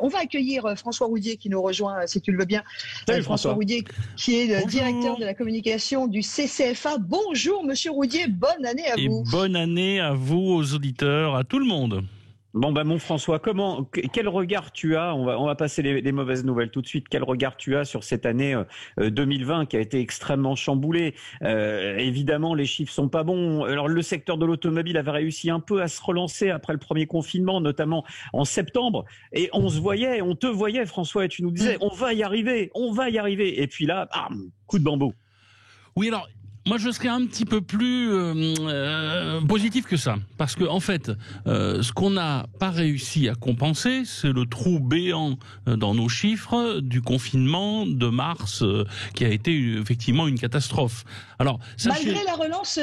On va accueillir François Roudier qui nous rejoint, si tu le veux bien. Salut François Roudier, qui est le directeur de la communication du CCFA. Bonjour, monsieur Roudier, bonne année à vous. Et bonne année à vous, aux auditeurs, à tout le monde. Bon, mon François, quel regard tu as, on va passer les mauvaises nouvelles tout de suite, quel regard tu as sur cette année 2020 qui a été extrêmement chamboulée. Évidemment, les chiffres sont pas bons. Alors, le secteur de l'automobile avait réussi un peu à se relancer après le premier confinement, notamment en septembre. Et on te voyait, François, et tu nous disais, on va y arriver. Et puis là, bam, coup de bambou. Oui, alors, moi, je serais un petit peu plus positif que ça, parce que en fait, ce qu'on n'a pas réussi à compenser, c'est le trou béant dans nos chiffres du confinement de mars, qui a été effectivement une catastrophe. Alors, malgré la relance,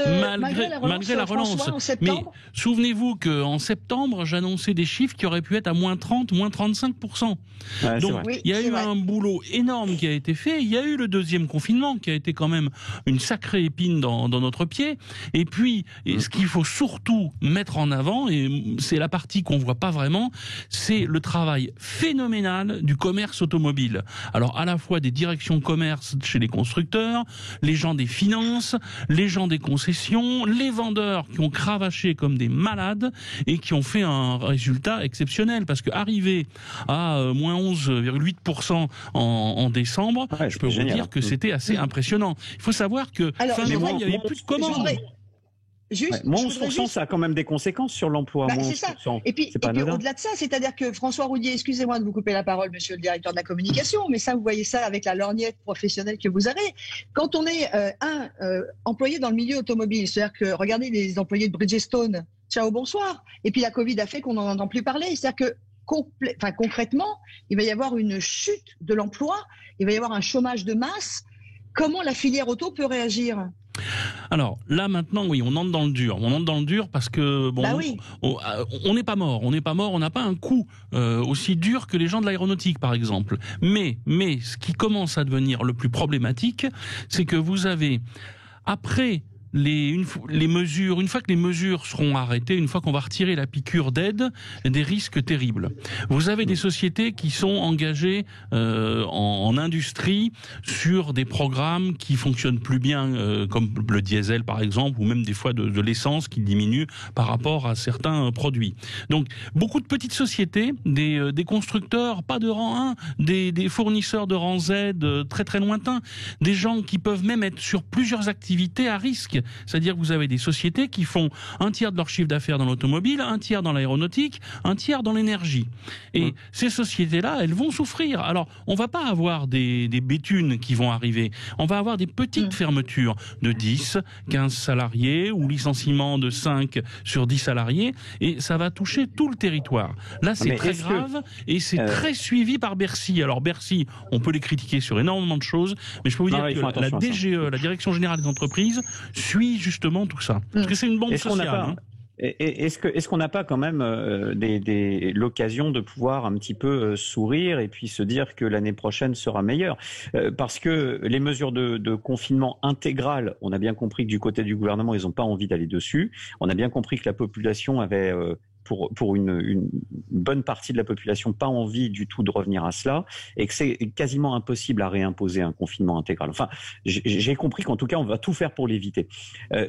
François, en septembre. Mais souvenez-vous qu'en septembre, j'annonçais des chiffres qui auraient pu être à moins 30, moins 35%. Ouais, donc, il y a eu un boulot énorme qui a été fait. Il y a eu le deuxième confinement qui a été quand même une sacrée épine dans notre pied. Et puis, ce qu'il faut surtout mettre en avant, et c'est la partie qu'on voit pas vraiment, c'est le travail phénoménal du commerce automobile. Alors, à la fois des directions commerce chez les constructeurs, les gens des finances, les gens des concessions, les vendeurs qui ont cravaché comme des malades et qui ont fait un résultat exceptionnel. Parce que arriver à moins 11,8% en décembre, je peux vous dire que c'était assez impressionnant. Il faut savoir que fin novembre, il n'y avait plus de commandes. Moins 11%, ça a quand même des conséquences sur l'emploi. C'est ça. Et puis au-delà de ça, c'est-à-dire que François Roudier, excusez-moi de vous couper la parole, monsieur le directeur de la communication, mais ça, vous voyez ça avec la lorgnette professionnelle que vous avez. Quand on est employé dans le milieu automobile, c'est-à-dire que regardez les employés de Bridgestone, ciao, bonsoir. Et puis la Covid a fait qu'on n'en entend plus parler. C'est-à-dire que concrètement, il va y avoir une chute de l'emploi, il va y avoir un chômage de masse. Comment la filière auto peut réagir ? Alors là maintenant, oui, on entre dans le dur. On entre dans le dur parce que on n'est pas mort. On n'est pas mort. On n'a pas un coup aussi dur que les gens de l'aéronautique, par exemple. Mais ce qui commence à devenir le plus problématique, c'est que vous avez après une fois que les mesures seront arrêtées, une fois qu'on va retirer la piqûre d'aide, des risques terribles. Vous avez des sociétés qui sont engagées en industrie sur des programmes qui fonctionnent plus bien, comme le diesel par exemple, ou même des fois de l'essence qui diminue par rapport à certains produits. Donc beaucoup de petites sociétés, des constructeurs, pas de rang 1, des fournisseurs de rang Z très très lointains, des gens qui peuvent même être sur plusieurs activités à risque. C'est-à-dire que vous avez des sociétés qui font un tiers de leur chiffre d'affaires dans l'automobile, un tiers dans l'aéronautique, un tiers dans l'énergie. Et ces sociétés-là, elles vont souffrir. Alors, on va pas avoir des béthunes qui vont arriver. On va avoir des petites fermetures de 10, 15 salariés ou licenciements de 5 sur 10 salariés. Et ça va toucher tout le territoire. Là, c'est très grave et c'est très suivi par Bercy. Alors, Bercy, on peut les critiquer sur énormément de choses, mais je peux vous dire que la DGE, la Direction Générale des Entreprises, suit justement tout ça. Parce que c'est une bombe sociale. Est-ce qu'on n'a pas quand même l'occasion de pouvoir un petit peu sourire et puis se dire que l'année prochaine sera meilleure, parce que les mesures de confinement intégral, on a bien compris que du côté du gouvernement, ils n'ont pas envie d'aller dessus. On a bien compris que la population avait pour une bonne partie de la population pas envie du tout de revenir à cela, et que c'est quasiment impossible à réimposer un confinement intégral. Enfin, j'ai compris qu'en tout cas, on va tout faire pour l'éviter.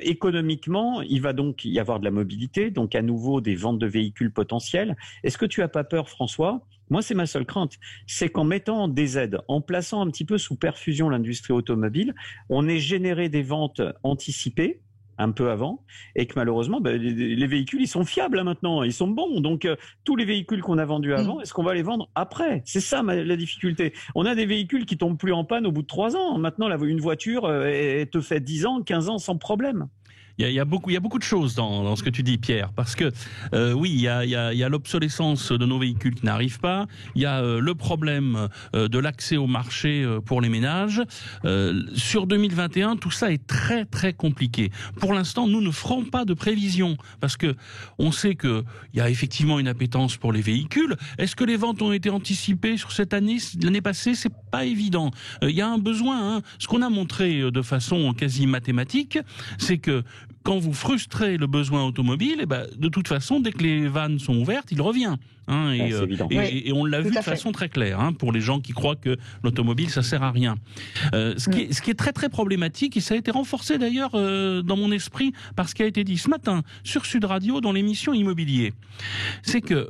Économiquement, il va donc y avoir de la mobilité, donc à nouveau des ventes de véhicules potentiels. Est-ce que tu as pas peur, François ? Moi, c'est ma seule crainte, c'est qu'en mettant des aides, en plaçant un petit peu sous perfusion l'industrie automobile, on ait généré des ventes anticipées, un peu avant, et que malheureusement, les véhicules, ils sont fiables maintenant, ils sont bons. Donc, tous les véhicules qu'on a vendus avant, est-ce qu'on va les vendre après ? C'est ça la difficulté. On a des véhicules qui tombent plus en panne au bout de 3 ans. Maintenant, une voiture, elle te fait 10 ans, 15 ans sans problème. Il y a beaucoup de choses dans ce que tu dis, Pierre, parce que oui, il y a l'obsolescence de nos véhicules qui n'arrive pas, il y a le problème de l'accès au marché pour les ménages. Sur 2021, tout ça est très très compliqué. Pour l'instant, nous ne ferons pas de prévision parce que on sait que il y a effectivement une appétence pour les véhicules. Est-ce que les ventes ont été anticipées sur cette année, l'année passée? C'est pas évident. Il y a un besoin. Ce qu'on a montré de façon quasi mathématique, c'est que quand vous frustrez le besoin automobile, de toute façon, dès que les vannes sont ouvertes, il revient. Et on l'a vu de façon très claire, pour les gens qui croient que l'automobile, ça sert à rien. Ce qui est très très problématique, et ça a été renforcé d'ailleurs dans mon esprit par ce qui a été dit ce matin sur Sud Radio dans l'émission Immobilier, c'est que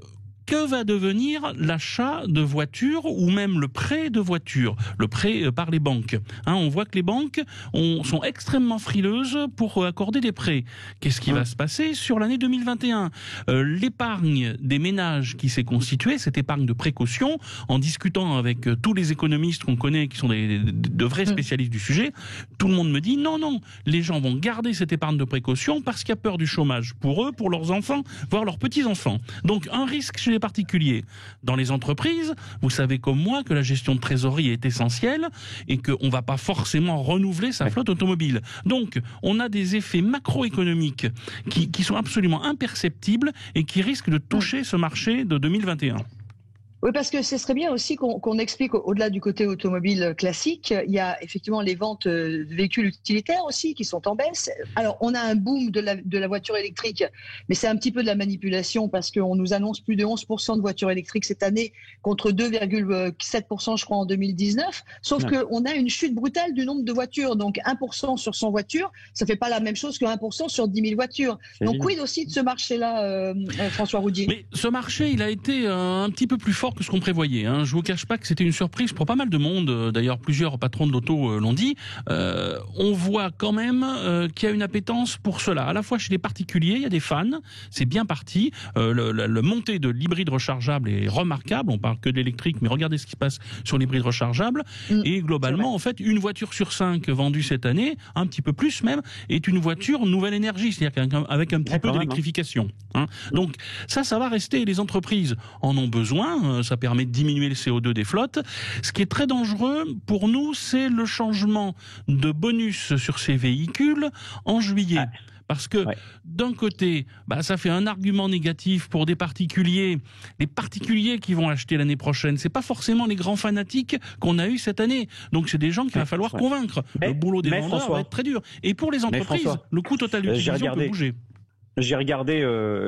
va devenir l'achat de voitures ou même le prêt de voitures, le prêt par les banques. On voit que les banques sont extrêmement frileuses pour accorder des prêts. Qu'est-ce qui va se passer sur l'année 2021 ? L'épargne des ménages qui s'est constituée, cette épargne de précaution, en discutant avec tous les économistes qu'on connaît, qui sont de vrais spécialistes du sujet, tout le monde me dit non, les gens vont garder cette épargne de précaution parce qu'il y a peur du chômage pour eux, pour leurs enfants, voire leurs petits-enfants. Donc un risque chez les particuliers. Dans les entreprises, vous savez comme moi que la gestion de trésorerie est essentielle et qu'on ne va pas forcément renouveler sa flotte automobile. Donc, on a des effets macroéconomiques qui sont absolument imperceptibles et qui risquent de toucher ce marché de 2021. Oui, parce que ce serait bien aussi qu'on explique, au-delà du côté automobile classique, il y a effectivement les ventes de véhicules utilitaires aussi qui sont en baisse. Alors, on a un boom de la voiture électrique, mais c'est un petit peu de la manipulation parce qu'on nous annonce plus de 11% de voitures électriques cette année contre 2,7% je crois en 2019. Sauf qu'on a une chute brutale du nombre de voitures. Donc 1% sur 100 voitures, ça fait pas la même chose que 1% sur 10 000 voitures. Donc quid aussi de ce marché-là, François Roudier ? Mais ce marché, il a été un petit peu plus fort que ce qu'on prévoyait. Je vous cache pas que c'était une surprise pour pas mal de monde. D'ailleurs, plusieurs patrons de l'auto l'ont dit. On voit quand même qu'il y a une appétence pour cela. À la fois chez les particuliers, il y a des fans. C'est bien parti. Le montée de l'hybride rechargeable est remarquable. On parle que de l'électrique, mais regardez ce qui se passe sur l'hybride rechargeable. Et globalement, en fait, une voiture sur 5 vendue cette année, un petit peu plus même, est une voiture nouvelle énergie, c'est-à-dire avec un petit peu d'électrification. Donc ça va rester. Les entreprises en ont besoin. Ça permet de diminuer le CO2 des flottes. Ce qui est très dangereux pour nous, c'est le changement de bonus sur ces véhicules en juillet. Parce que d'un côté, ça fait un argument négatif pour des particuliers. Les particuliers qui vont acheter l'année prochaine, c'est pas forcément les grands fanatiques qu'on a eu cette année. Donc c'est des gens qu'il va falloir convaincre. Le boulot des vendeurs va être très dur. Et pour les entreprises, le coût total d'utilisation peut bouger. J'ai regardé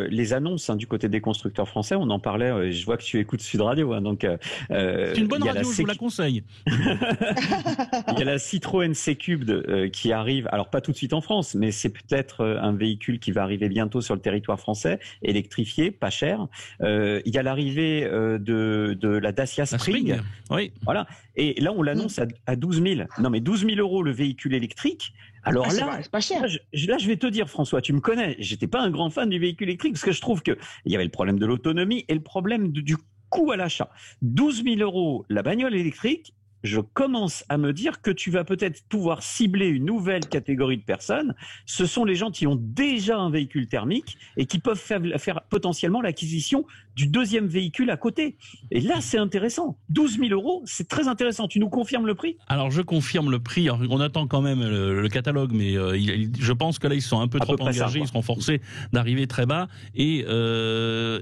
les annonces du côté des constructeurs français. On en parlait. Je vois que tu écoutes Sud Radio, donc. C'est une bonne radio, je vous la conseille. Il y a la Citroën C-Cube qui arrive. Alors pas tout de suite en France, mais c'est peut-être un véhicule qui va arriver bientôt sur le territoire français, électrifié, pas cher. Il y a l'arrivée de la Dacia Spring. Oui. Voilà. Et là, on l'annonce à 12 000. Non, mais 12 000 € le véhicule électrique. Alors c'est pas cher. Là, je vais te dire, François, tu me connais. J'étais pas un grand fan du véhicule électrique parce que je trouve que il y avait le problème de l'autonomie et le problème du coût à l'achat. 12 000 € la bagnole électrique. Je commence à me dire que tu vas peut-être pouvoir cibler une nouvelle catégorie de personnes. Ce sont les gens qui ont déjà un véhicule thermique et qui peuvent faire potentiellement l'acquisition du deuxième véhicule à côté. Et là, c'est intéressant. 12 000 €, c'est très intéressant. Tu nous confirmes le prix ? Alors, je confirme le prix. Alors, on attend quand même le catalogue, mais je pense que là, ils sont un peu trop engagés. Ils seront forcés d'arriver très bas. Et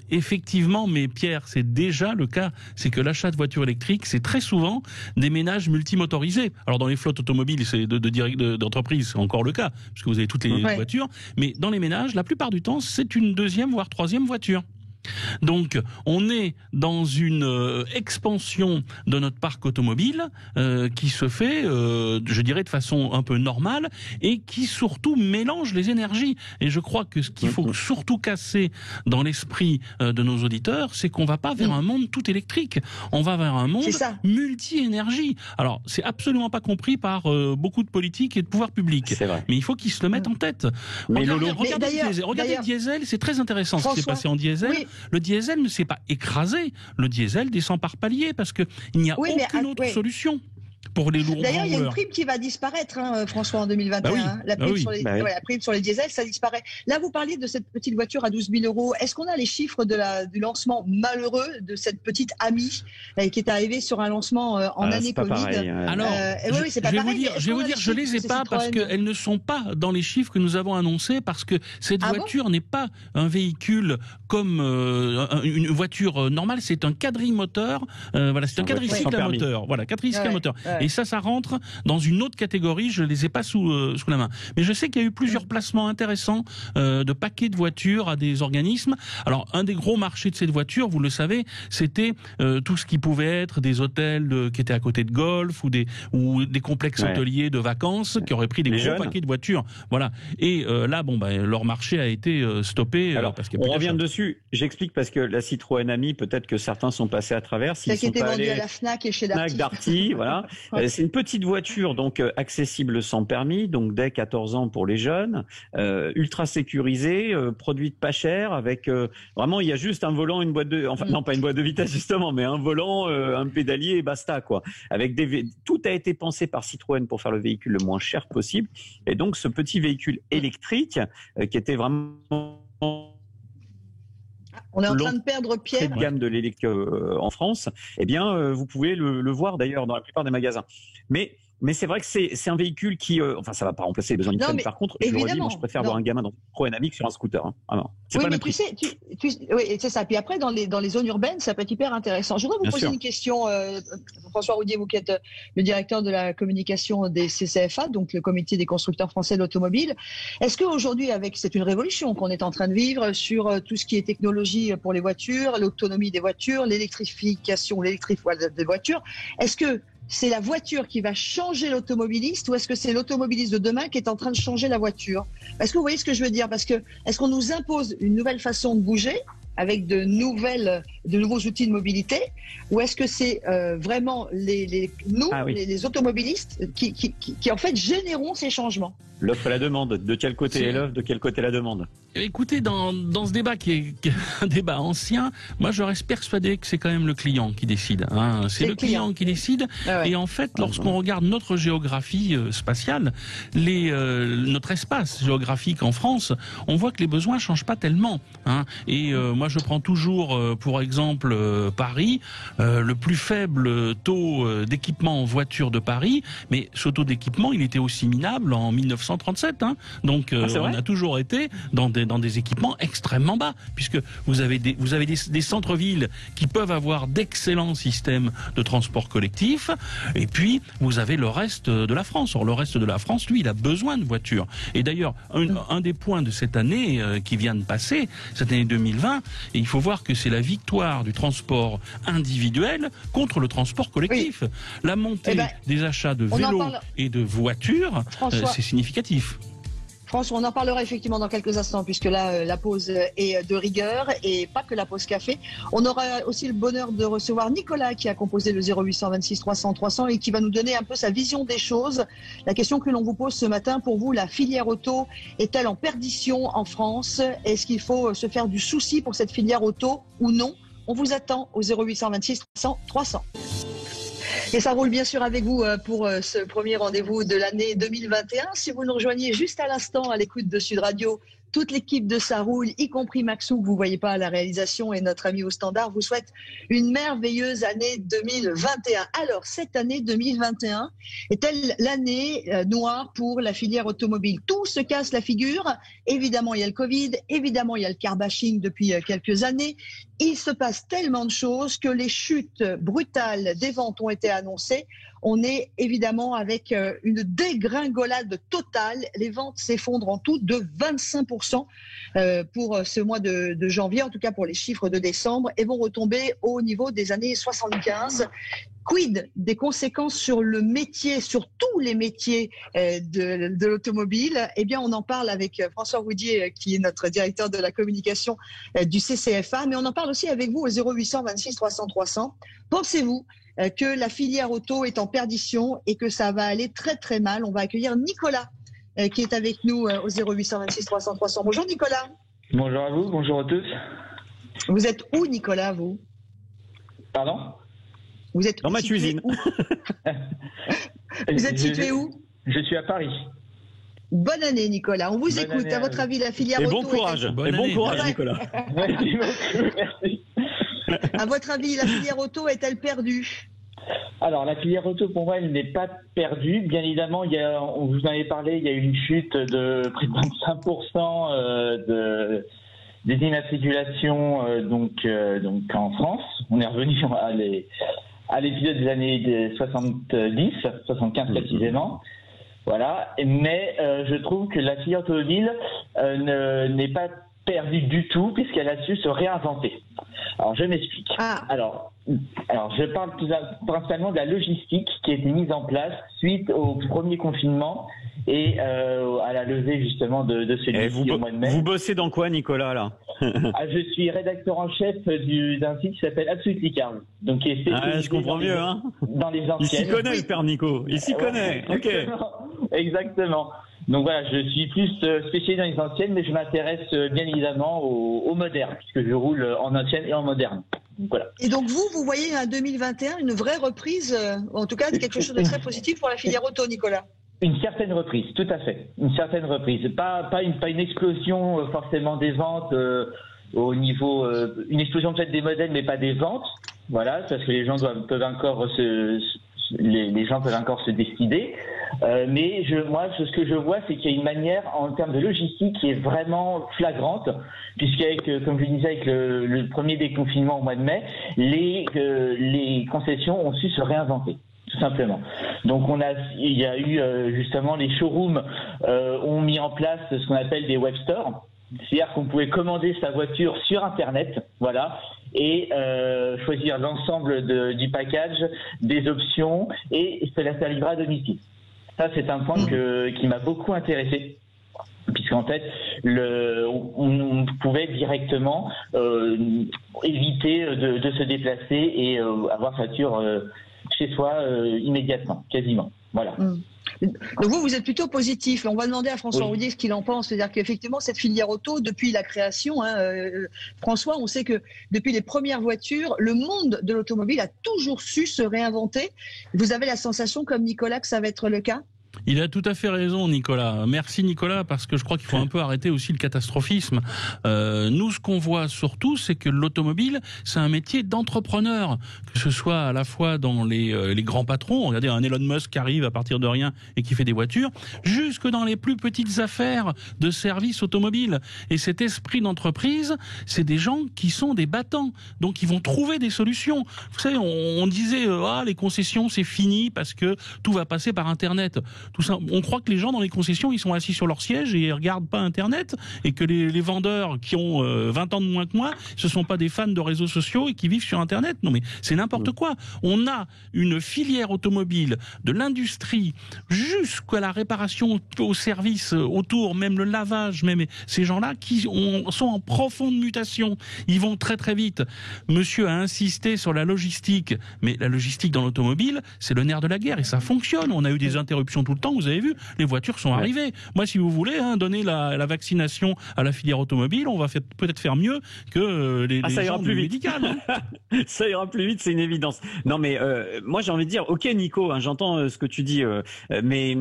effectivement, mais Pierre, c'est déjà le cas. C'est que l'achat de voitures électriques, c'est très souvent des ménages multimotorisés. Alors, dans les flottes automobiles d'entreprise, c'est encore le cas, puisque vous avez toutes les voitures. Mais dans les ménages, la plupart du temps, c'est une deuxième, voire troisième voiture. Donc, on est dans une expansion de notre parc automobile qui se fait, je dirais, de façon un peu normale et qui surtout mélange les énergies. Et je crois que ce qu'il faut surtout casser dans l'esprit de nos auditeurs, c'est qu'on va pas vers un monde tout électrique. On va vers un monde multi-énergie. Alors, c'est absolument pas compris par beaucoup de politiques et de pouvoirs publics. Mais il faut qu'ils se le mettent en tête. Regardez le diesel, c'est très intéressant ce qui s'est passé en diesel. Le diesel ne s'est pas écrasé. Le diesel descend par palier parce qu'il n'y a aucune autre solution pour les lourds. D'ailleurs, il y a une prime qui va disparaître, François, en 2021. La prime sur les diesels, ça disparaît. Là, vous parliez de cette petite voiture à 12 000 €. Est-ce qu'on a les chiffres du lancement malheureux de cette petite Ami qui est arrivée sur un lancement en année Covid Alors, je vais vous dire, je les ai pas parce qu'elles ne sont pas dans les chiffres que nous avons annoncés parce que cette voiture n'est pas un véhicule comme une voiture normale. C'est un quadrimoteur. C'est un quadricycle à moteur. Voilà, quadricycle à moteur. Ouais. Et ça rentre dans une autre catégorie. Je les ai pas sous la main. Mais je sais qu'il y a eu plusieurs placements intéressants de paquets de voitures à des organismes. Alors, un des gros marchés de cette voiture, vous le savez, c'était tout ce qui pouvait être des hôtels qui étaient à côté de golf ou des complexes hôteliers de vacances qui auraient pris des gros paquets de voitures. Voilà. Et là, leur marché a été stoppé. Alors, parce on revient dessus. J'explique parce que la Citroën Ami, peut-être que certains sont passés à travers. Celle qui était vendue à la Fnac et chez Darty. Voilà. C'est une petite voiture, donc accessible sans permis, donc dès 14 ans pour les jeunes, ultra sécurisée, produite pas cher, avec vraiment il y a juste un volant, une boîte de, enfin non pas une boîte de vitesse justement, mais un volant, un pédalier et basta quoi. Avec tout a été pensé par Citroën pour faire le véhicule le moins cher possible, et donc ce petit véhicule électrique qui était vraiment on est en train de perdre Pierre. Cette gamme de l'électrique en France, eh bien, vous pouvez le voir d'ailleurs dans la plupart des magasins. Mais c'est vrai que c'est un véhicule qui, ça va pas remplacer les besoins d'une famille. Par contre, je le redis, moi, je préfère avoir un gamin dans une Citroën Ami que sur un scooter. Hein. Ah non, oui, mais tu sais, oui, c'est ça. Puis après, dans les zones urbaines, ça peut être hyper intéressant. Je voudrais vous poser une question, François Roudier, vous qui êtes le directeur de la communication des CCFA, donc le Comité des constructeurs français de l'automobile. Est-ce qu'aujourd'hui, c'est une révolution qu'on est en train de vivre sur tout ce qui est technologie pour les voitures, l'autonomie des voitures, l'électrification, des voitures. Est-ce que c'est la voiture qui va changer l'automobiliste ou est-ce que c'est l'automobiliste de demain qui est en train de changer la voiture? Est-ce que vous voyez ce que je veux dire? Parce que est-ce qu'on nous impose une nouvelle façon de bouger avec de nouveaux outils de mobilité, ou est-ce que c'est vraiment les automobilistes qui en fait généreront ces changements? L'offre et la demande. De quel côté est l'offre, de quel côté la demande? Écoutez, dans ce débat qui est un débat ancien, moi je reste persuadé que c'est quand même le client qui décide. Hein. C'est le client qui décide. Ah ouais. Et en fait, lorsqu'on regarde notre géographie spatiale, notre espace géographique en France, on voit que les besoins changent pas tellement. Hein. Et moi je prends toujours pour exemple Paris, le plus faible taux d'équipement en voiture de Paris, mais ce taux d'équipement il était aussi minable en 1937. Hein. Donc on a toujours été dans des équipements extrêmement bas, puisque vous avez des centres-villes qui peuvent avoir d'excellents systèmes de transport collectif, et puis vous avez le reste de la France. Or, le reste de la France, lui, il a besoin de voitures. Et d'ailleurs, un des points de cette année qui vient de passer, cette année 2020, et il faut voir que c'est la victoire du transport individuel contre le transport collectif. Oui. La montée des achats de vélos et de voitures, c'est significatif. François, on en parlera effectivement dans quelques instants, puisque là, la pause est de rigueur, et pas que la pause café. On aura aussi le bonheur de recevoir Nicolas, qui a composé le 0826 300 300 et qui va nous donner un peu sa vision des choses. La question que l'on vous pose ce matin, pour vous, la filière auto est-elle en perdition en France? Est-ce qu'il faut se faire du souci pour cette filière auto ou non? On vous attend au 0826 300 300. Et ça roule bien sûr avec vous pour ce premier rendez-vous de l'année 2021. Si vous nous rejoignez juste à l'instant à l'écoute de Sud Radio, toute l'équipe de Ça roule, y compris Maxou, que vous ne voyez pas à la réalisation, et notre ami au standard, vous souhaite une merveilleuse année 2021. Alors, cette année 2021 est-elle l'année noire pour la filière automobile? Tout se casse la figure. Évidemment, il y a le Covid. Évidemment, il y a le car bashing depuis quelques années. Il se passe tellement de choses que les chutes brutales des ventes ont été annoncées. On est évidemment avec une dégringolade totale. Les ventes s'effondrent en tout de 25% pour ce mois de janvier, en tout cas pour les chiffres de décembre, et vont retomber au niveau des années 75. Quid des conséquences sur le métier, sur tous les métiers de l'automobile? Eh bien, on en parle avec François Roudier, qui est notre directeur de la communication du CCFA, mais on en parle aussi avec vous au 0826 300 300. Pensez-vous que la filière auto est en perdition et que ça va aller très très mal? On va accueillir Nicolas qui est avec nous au 0826 300 300. Bonjour Nicolas. Bonjour à vous, bonjour à tous. Vous êtes où Nicolas, vous? Pardon? Vous êtes dans ma cuisine. Vous êtes situé où? Je suis à Paris. Bonne année Nicolas, on vous écoute. À votre avis, la filière auto... Bon courage, bon courage Nicolas. Merci beaucoup, merci. À votre avis, la filière auto est-elle perdue? Alors, la filière auto, pour moi, elle n'est pas perdue. Bien évidemment, on vous en avait parlé, il y a eu une chute de près de 25% des immatriculations donc en France. On est revenu à l'épisode des années 75 précisément. Voilà, mais je trouve que la filière automobile n'est pas perdue du tout puisqu'elle a su se réinventer. Alors je m'explique. Alors je parle principalement de la logistique qui a été mise en place suite au premier confinement et à la levée justement de celui-ci au mois de mai. Vous bossez dans quoi, Nicolas, là? Je suis rédacteur en chef d'un site qui s'appelle Absolutely Cars. Donc je comprends mieux, hein. Dans les anciennes. Il s'y connaît, le père Nico. Il s'y connaît. Ok. Exactement. Donc voilà, je suis plus spécialisé dans les anciennes, mais je m'intéresse bien évidemment au moderne, puisque je roule en ancienne et en moderne. Voilà. Et donc vous voyez en 2021 une vraie reprise, en tout cas quelque chose de très positif pour la filière auto, Nicolas? Une certaine reprise, tout à fait. Une certaine reprise. Pas une explosion forcément des ventes au niveau... une explosion peut-être des modèles, mais pas des ventes. Voilà, parce que les gens peuvent encore se décider. Mais ce que je vois, c'est qu'il y a une manière en termes de logistique qui est vraiment flagrante, puisqu'avec, comme je disais, avec le premier déconfinement au mois de mai, les concessions ont su se réinventer. Tout simplement. Donc il y a eu justement les showrooms ont mis en place ce qu'on appelle des web stores, c'est-à-dire qu'on pouvait commander sa voiture sur Internet, voilà, et choisir l'ensemble du package, des options, et se la faire livrer à domicile. Ça, c'est un point qui m'a beaucoup intéressé, puisqu'en fait, on pouvait directement éviter de se déplacer et avoir sa voiture chez soi immédiatement, quasiment. Voilà. Donc vous êtes plutôt positif. On va demander à François Roudier ce qu'il en pense. C'est-à-dire qu'effectivement, cette filière auto, depuis la création, François, on sait que depuis les premières voitures, le monde de l'automobile a toujours su se réinventer. Vous avez la sensation, comme Nicolas, que ça va être le cas ? Il a tout à fait raison, Nicolas. Merci, Nicolas, parce que je crois qu'il faut un peu arrêter aussi le catastrophisme. Nous, ce qu'on voit surtout, c'est que l'automobile, c'est un métier d'entrepreneur, que ce soit à la fois dans les grands patrons, regardez un Elon Musk qui arrive à partir de rien et qui fait des voitures, jusque dans les plus petites affaires de services automobiles. Et cet esprit d'entreprise, c'est des gens qui sont des battants, donc ils vont trouver des solutions. Vous savez, on disait les concessions, c'est fini parce que tout va passer par Internet. Tout ça, on croit que les gens dans les concessions, ils sont assis sur leur siège et ils regardent pas Internet, et que les vendeurs qui ont 20 ans de moins que moi, ce sont pas des fans de réseaux sociaux et qui vivent sur Internet. Non mais c'est n'importe quoi. On a une filière automobile, de l'industrie jusqu'à la réparation, au service autour, même le lavage, même ces gens-là qui sont en profonde mutation. Ils vont très très vite. Monsieur a insisté sur la logistique, mais la logistique dans l'automobile, c'est le nerf de la guerre et ça fonctionne. On a eu des interruptions tout le temps, vous avez vu, les voitures sont arrivées. Moi, si vous voulez, donner la vaccination à la filière automobile, on va peut-être faire mieux que les ça ira gens plus du vite. médical. Ça ira plus vite, c'est une évidence. Non, mais moi, j'ai envie de dire, ok, Nico, j'entends ce que tu dis, mais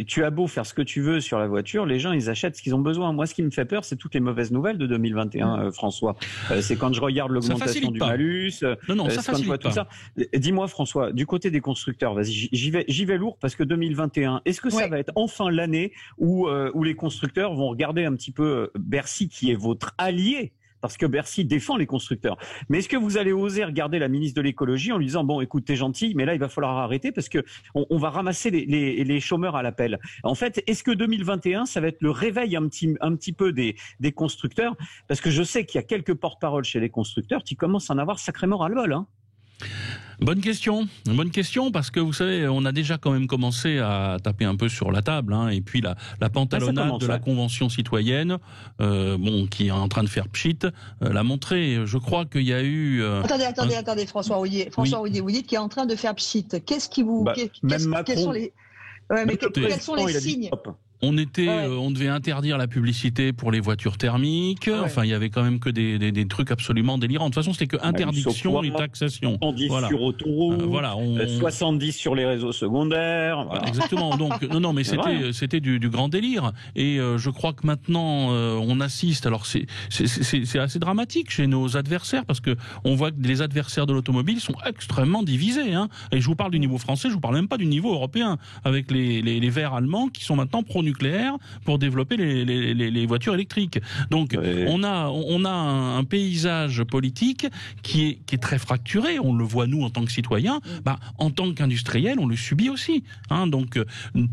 tu as beau faire ce que tu veux sur la voiture, les gens, ils achètent ce qu'ils ont besoin. Moi, ce qui me fait peur, c'est toutes les mauvaises nouvelles de 2021, François. C'est quand je regarde l'augmentation du malus, ça facilite pas. Tout ça. Dis-moi, François, du côté des constructeurs, vas-y, j'y vais lourd parce que 2021, est-ce que ça va être enfin l'année où les constructeurs vont regarder un petit peu Bercy, qui est votre allié, parce que Bercy défend les constructeurs. Mais est-ce que vous allez oser regarder la ministre de l'écologie en lui disant bon, écoute, t'es gentil, mais là il va falloir arrêter parce que on va ramasser les chômeurs à l'appel. En fait, est-ce que 2021 ça va être le réveil un petit peu des constructeurs, parce que je sais qu'il y a quelques porte-paroles chez les constructeurs qui commencent à en avoir sacrément ras-le-bol, hein. Bonne question, parce que vous savez, on a déjà quand même commencé à taper un peu sur la table, et puis la pantalonnade de la Convention citoyenne, qui est en train de faire pchit, l'a montré. Je crois qu'il y a eu. Attendez, François Roudier. Vous dites qu'il est en train de faire pchit. Qu'est-ce qui vous quels sont les quels sont les signes? On devait interdire la publicité pour les voitures thermiques. Enfin, il y avait quand même que des trucs absolument délirants. De toute façon, c'était que interdiction et taxation. 110 sur autoroute, 70 sur les réseaux secondaires. Voilà. Exactement. Donc, non, mais c'était du grand délire. Et je crois que maintenant, on assiste. Alors, c'est assez dramatique chez nos adversaires, parce que on voit que les adversaires de l'automobile sont extrêmement divisés. Et je vous parle du niveau français, je vous parle même pas du niveau européen, avec les Verts allemands qui sont maintenant pro nucléaire pour développer les voitures électriques. Donc on a un paysage politique qui est très fracturé. On le voit nous en tant que citoyens, en tant qu'industriels, on le subit aussi. Donc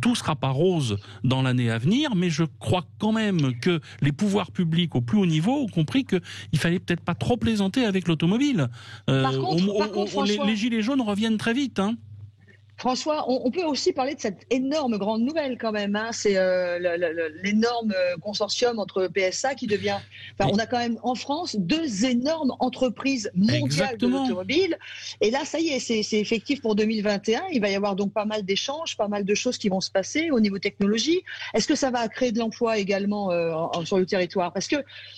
tout sera pas rose dans l'année à venir, mais je crois quand même que les pouvoirs publics au plus haut niveau ont compris qu'il fallait peut-être pas trop plaisanter avec l'automobile. Par contre, François, les gilets jaunes reviennent très vite. François, on peut aussi parler de cette énorme grande nouvelle quand même. C'est l'énorme consortium entre PSA qui devient... on a quand même en France 2 énormes entreprises mondiales de l'automobile. Et là, ça y est, c'est effectif pour 2021. Il va y avoir donc pas mal d'échanges, pas mal de choses qui vont se passer au niveau technologie. Est-ce que ça va créer de l'emploi également sur le territoire? Parce que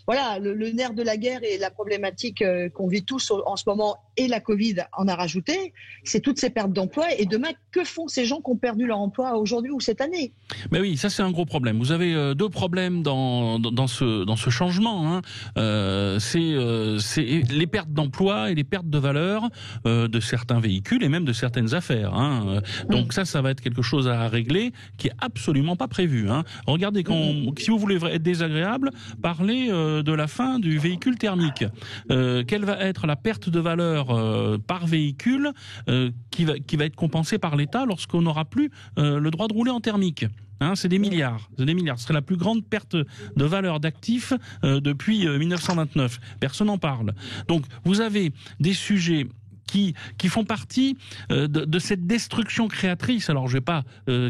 voilà, le nerf de la guerre et la problématique qu'on vit tous en ce moment, et la Covid en a rajouté, c'est toutes ces pertes d'emploi. Et demain, que font ces gens qui ont perdu leur emploi aujourd'hui ou cette année? Mais oui, ça c'est un gros problème. Vous avez 2 problèmes dans ce changement. C'est les pertes d'emploi et les pertes de valeur de certains véhicules et même de certaines affaires. Donc ça va être quelque chose à régler qui est absolument pas prévu. Regardez, si vous voulez être désagréable, parlez de la fin du véhicule thermique. Quelle va être la perte de valeur par véhicule qui va être compensée par l'État lorsqu'on n'aura plus le droit de rouler en thermique? C'est des milliards. Ce serait la plus grande perte de valeur d'actifs depuis 1929. Personne n'en parle. Donc vous avez des sujets qui font partie de cette destruction créatrice. Alors je vais pas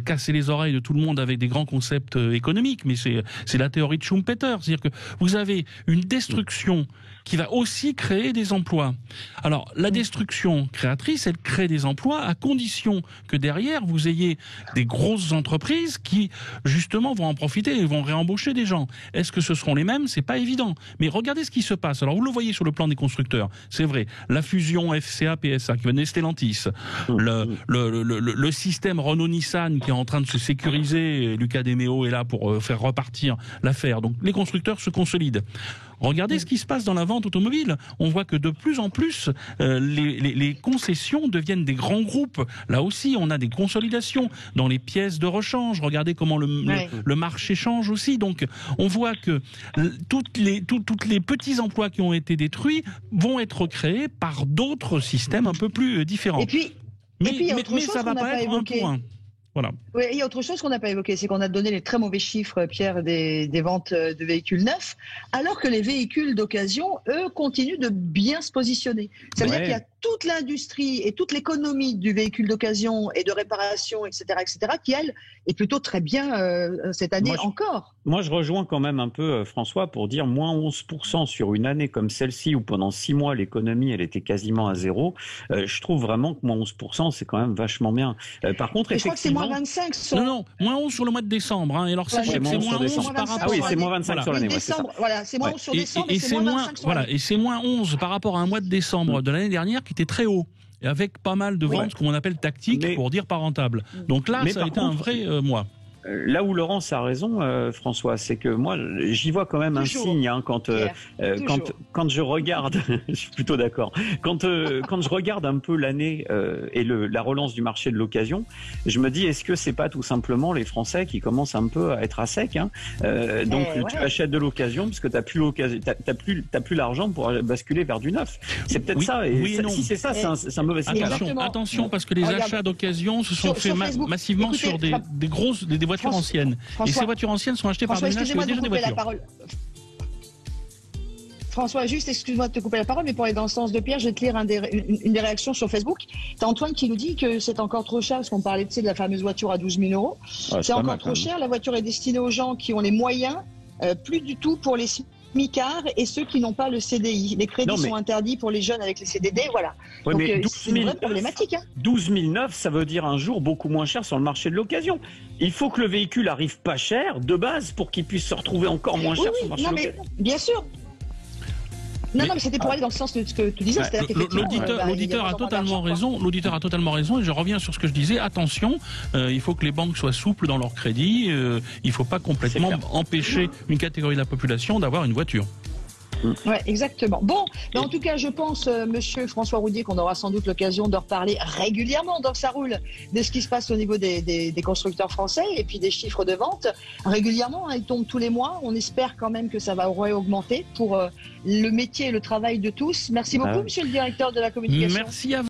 casser les oreilles de tout le monde avec des grands concepts économiques, mais c'est la théorie de Schumpeter. C'est-à-dire que vous avez une destruction qui va aussi créer des emplois. Alors, la destruction créatrice, elle crée des emplois à condition que derrière, vous ayez des grosses entreprises qui, justement, vont en profiter et vont réembaucher des gens. Est-ce que ce seront les mêmes? C'est pas évident. Mais regardez ce qui se passe. Alors, vous le voyez sur le plan des constructeurs. C'est vrai. La fusion FCA-PSA qui venait de Stellantis. Le système Renault-Nissan qui est en train de se sécuriser. Lucas Demeo est là pour faire repartir l'affaire. Donc, les constructeurs se consolident. Regardez ce qui se passe dans la vente automobile. On voit que de plus en plus, les concessions deviennent des grands groupes. Là aussi, on a des consolidations dans les pièces de rechange. Regardez comment le marché change aussi. Donc, on voit que toutes les petits emplois qui ont été détruits vont être créés par d'autres systèmes un peu plus différents. Mais ça va pas être un pour un. Voilà. Oui, il y a autre chose qu'on n'a pas évoqué, c'est qu'on a donné les très mauvais chiffres, Pierre, des ventes de véhicules neufs, alors que les véhicules d'occasion, eux, continuent de bien se positionner. Ça veut dire qu'il y a toute l'industrie et toute l'économie du véhicule d'occasion et de réparation, etc., qui, elle, est plutôt très bien cette année encore. Moi, je rejoins quand même un peu François pour dire moins 11% sur une année comme celle-ci où pendant 6 mois, l'économie, elle était quasiment à zéro. Je trouve vraiment que moins 11%, c'est quand même vachement bien. Par contre, effectivement... Je crois que c'est moins 25 sur... Non, moins 11 sur le mois de décembre. Et alors, sachez que c'est moins 11 par rapport... Ah oui, c'est moins 25 sur l'année. Voilà, c'est moins 11 sur décembre et c'est moins 25 sur l'année. Et c'est moins 11 par rapport à un mois de décembre de l'année dernière qui était très haut. Et avec pas mal de ventes, ce qu'on appelle tactiques, pour dire pas rentable. Donc là, ça a été un vrai mois. Là où Laurence a raison, François, c'est que moi, j'y vois quand même un signe quand je regarde. Je suis plutôt d'accord. Quand je regarde un peu l'année et la relance du marché de l'occasion, je me dis est-ce que c'est pas tout simplement les Français qui commencent un peu à être à sec, donc tu achètes de l'occasion parce que t'as plus l'argent pour basculer vers du neuf. C'est peut-être ça. Et si c'est ça, c'est un mauvais signe. Attention, parce que les achats d'occasion se sont faits massivement sur des voitures anciennes. Et ces voitures anciennes sont achetées par des ménages qui ont déjà des voitures. François, juste excuse-moi de te couper la parole, mais pour aller dans le sens de Pierre, je vais te lire une des réactions sur Facebook. C'est Antoine qui nous dit que c'est encore trop cher, parce qu'on parlait de la fameuse voiture à 12 000 euros. C'est encore trop cher. La voiture est destinée aux gens qui ont les moyens, plus du tout pour les smicards et ceux qui n'ont pas le CDI. Les crédits sont interdits pour les jeunes avec les CDD, voilà. Ouais, donc c'est une vraie problématique. 12 009, ça veut dire un jour beaucoup moins cher sur le marché de l'occasion. Il faut que le véhicule arrive pas cher de base pour qu'il puisse se retrouver encore moins cher sur le marché de l'occasion. Bien sûr. Non, mais c'était pour aller dans le sens de ce que tu disais. L'auditeur a totalement raison. L'auditeur a totalement raison. Et je reviens sur ce que je disais. Attention, il faut que les banques soient souples dans leur crédit. Il ne faut pas complètement empêcher une catégorie de la population d'avoir une voiture. Ouais, exactement. Bon, mais en tout cas, je pense, monsieur François Roudier, qu'on aura sans doute l'occasion de reparler régulièrement dans Ça roule de ce qui se passe au niveau des constructeurs français et puis des chiffres de vente. Régulièrement, ils tombent tous les mois. On espère quand même que ça va augmenter pour le métier et le travail de tous. Merci beaucoup, monsieur le directeur de la communication. Merci à vous.